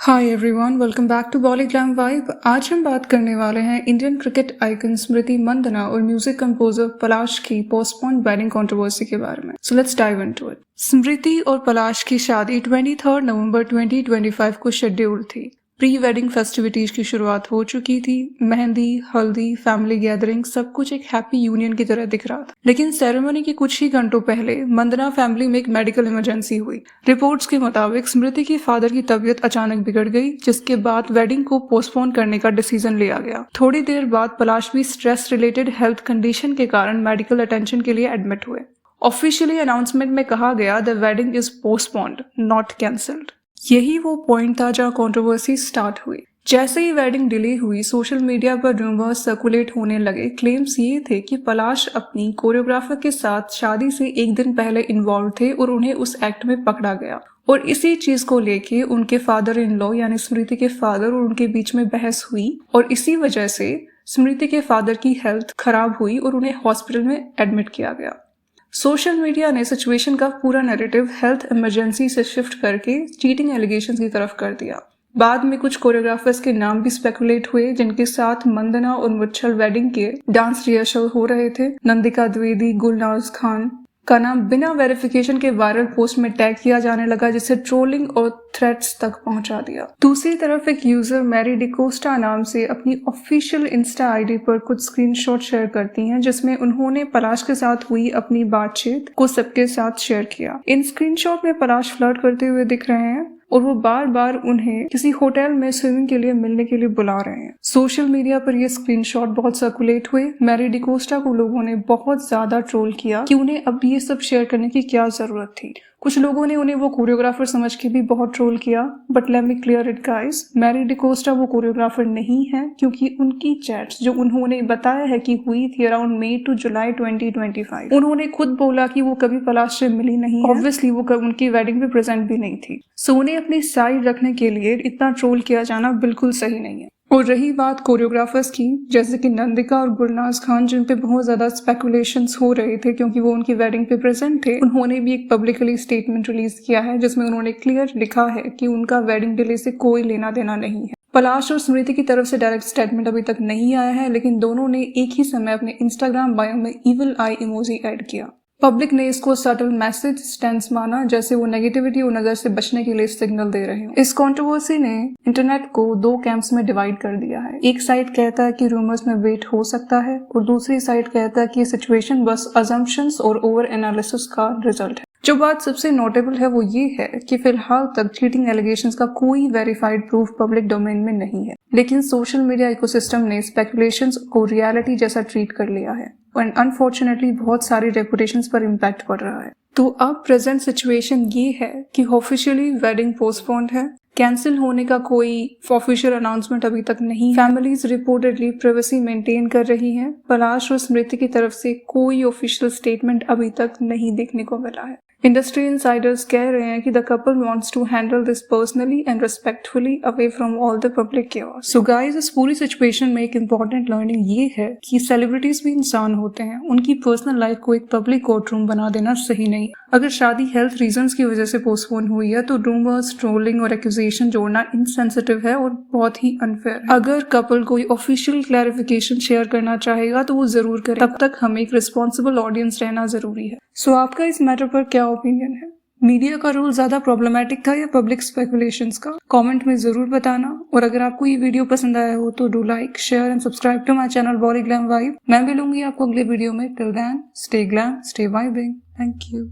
Hi everyone, welcome back to Bollygram vibe. आज हम बात करने वाले हैं Indian cricket icon Smriti Mandhana और म्यूजिक कंपोजर पलाश की पोस्टपोन्ड वेडिंग कंट्रोवर्सी के बारे में। So let's dive into it. Smriti और पलाश की शादी 23 नवंबर 2025 को शेड्यूल्ड थी। प्री वेडिंग फेस्टिविटीज की शुरुआत हो चुकी थी। मेहंदी, हल्दी, फैमिली गैदरिंग, सब कुछ एक हैप्पी यूनियन की तरह दिख रहा था। लेकिन सेरेमनी के कुछ ही घंटों पहले मंदाना फैमिली में एक मेडिकल इमरजेंसी हुई। रिपोर्ट्स के मुताबिक स्मृति की फादर की तबीयत अचानक बिगड़ गई, जिसके बाद वेडिंग को पोस्टपोन करने का डिसीजन लिया गया। थोड़ी देर बाद पलाश भी स्ट्रेस रिलेटेड हेल्थ कंडीशन के कारण मेडिकल अटेंशन के लिए एडमिट हुए। ऑफिशियली अनाउंसमेंट में कहा गया the wedding is postponed, not cancelled. यही वो पॉइंट था जहां कंट्रोवर्सी स्टार्ट हुई। जैसे ही वेडिंग डिले हुई, सोशल मीडिया पर रूमर्स सर्कुलेट होने लगे। क्लेम्स ये थे कि पलाश अपनी कोरियोग्राफर के साथ शादी से एक दिन पहले इन्वॉल्व थे और उन्हें उस एक्ट में पकड़ा गया। और इसी चीज को लेके उनके फादर इन लॉ यानी स्मृति के फादर और उनके बीच में बहस हुई और इसी वजह से स्मृति के फादर की हेल्थ खराब हुई और उन्हें हॉस्पिटल में एडमिट किया गया। सोशल मीडिया ने सिचुएशन का पूरा नैरेटिव हेल्थ इमरजेंसी से शिफ्ट करके चीटिंग एलिगेशंस की तरफ कर दिया। बाद में कुछ कोरियोग्राफर्स के नाम भी स्पेकुलेट हुए जिनके साथ मंदाना और मुच्छल वेडिंग के डांस रिहर्सल हो रहे थे। नंदिका द्विवेदी, गुलनाज खान का नाम बिना वेरिफिकेशन के वायरल पोस्ट में टैग किया जाने लगा, जिससे ट्रोलिंग और थ्रेट्स तक पहुंचा दिया। दूसरी तरफ एक यूजर मैरी डिकोस्टा नाम से अपनी ऑफिशियल इंस्टा आईडी पर कुछ स्क्रीनशॉट शेयर करती हैं, जिसमें उन्होंने पलाश के साथ हुई अपनी बातचीत को सबके साथ शेयर किया। इन स्क्रीनशॉट में पलाश फ्लर्ट करते हुए दिख रहे हैं और वो बार बार उन्हें किसी होटल में स्विमिंग के लिए मिलने के लिए बुला रहे हैं। सोशल मीडिया पर ये स्क्रीनशॉट बहुत सर्कुलेट हुए। मैरी डिकोस्टा को लोगों ने बहुत ज्यादा ट्रोल किया कि उन्हें अब ये सब शेयर करने की क्या जरूरत थी। कुछ लोगों ने उन्हें वो कोरियोग्राफर समझ के भी बहुत ट्रोल किया। But let me clear it guys, Mary D'Costa वो कोरियोग्राफर नहीं है, क्योंकि उनकी चैट्स जो उन्होंने बताया है कि हुई थी अराउंड मई टू जुलाई 2025, उन्होंने खुद बोला कि वो कभी पलाश से मिली नहीं है। ऑब्वियसली वो उनकी वेडिंग में प्रेजेंट भी नहीं थी। सो उन्हें अपनी साइड रखने के लिए इतना ट्रोल किया जाना बिल्कुल सही नहीं है। और रही बात कोरियोग्राफर्स की, जैसे कि नंदिका और गुलनाज खान, जिन पे बहुत ज्यादा स्पेकुलेशंस हो रहे थे क्योंकि वो उनकी वेडिंग पे प्रेजेंट थे, उन्होंने भी एक पब्लिकली स्टेटमेंट रिलीज किया है जिसमें उन्होंने क्लियर लिखा है कि उनका वेडिंग डिले से कोई लेना देना नहीं है। पलाश और स्मृति की तरफ से डायरेक्ट स्टेटमेंट अभी तक नहीं आया है, लेकिन दोनों ने एक ही समय अपने इंस्टाग्राम बायो में इविल आई इमोजी ऐड किया। पब्लिक ने इसको सटल मैसेज स्टेंस माना, जैसे वो नेगेटिविटी और नजर से बचने के लिए सिग्नल दे रहे हो। इस कंट्रोवर्सी ने इंटरनेट को दो कैंप्स में डिवाइड कर दिया है। एक साइड कहता है कि रूमर्स में वेट हो सकता है और दूसरी साइड कहता है कि सिचुएशन बस अजम्पशंस और ओवर एनालिसिस का रिजल्ट है। जो बात सबसे नोटेबल है वो ये है कि फिलहाल तक चीटिंग एलिगेशंस का कोई वेरीफाइड प्रूफ पब्लिक डोमेन में नहीं है, लेकिन सोशल मीडिया इकोसिस्टम ने स्पेकुलेशंस को रियलिटी जैसा ट्रीट कर लिया है और अनफॉर्चुनेटली बहुत सारी रेपुटेशंस पर इम्पैक्ट पड़ रहा है। तो अब प्रेजेंट सिचुएशन ये है कि ऑफिशियली वेडिंग पोस्टपोन्ड है। कैंसिल होने का कोई ऑफिशियल अनाउंसमेंट अभी तक नहीं। फैमिलीज रिपोर्टेडली प्राइवेसी मेंटेन कर रही हैं। पलाश और स्मृति की तरफ से कोई ऑफिशियल स्टेटमेंट अभी तक नहीं देखने को मिला है। इंडस्ट्री इनसाइडर्स कह रहे हैं कि the couple wants to handle this personally and respectfully away from all the public chaos. So guys, इस पूरी सिचुएशन में एक इम्पॉर्टेंट लर्निंग ये है कि सेलिब्रिटीज भी इंसान होते हैं। उनकी पर्सनल लाइफ को एक पब्लिक कोर्टरूम बना देना सही नहीं। अगर शादी हेल्थ रीजंस की वजह से पोस्टपोन हुई है तो रूमर्स, ट्रोलिंग और एक्यूजेशन जोड़ना इनसेंसिटिव है और बहुत ही अनफेयर है। अगर कपल कोई ऑफिशियल क्लैरिफिकेशन शेयर करना चाहेगा तो वो जरूर करे। तब तक हमें एक रिस्पॉन्सिबल ऑडियंस रहना जरूरी है। सो आपका इस मैटर पर क्या ओपिनियन है? मीडिया का रोल ज्यादा प्रॉब्लमैटिक था या पब्लिक स्पेकुलेशंस का? कमेंट में जरूर बताना। और अगर आपको ये वीडियो पसंद आया हो तो do like, share and subscribe to my channel Bollyglam Vibe. मैं मिलूंगी आपको अगले वीडियो में। Till then, stay glam, stay vibing. Thank you.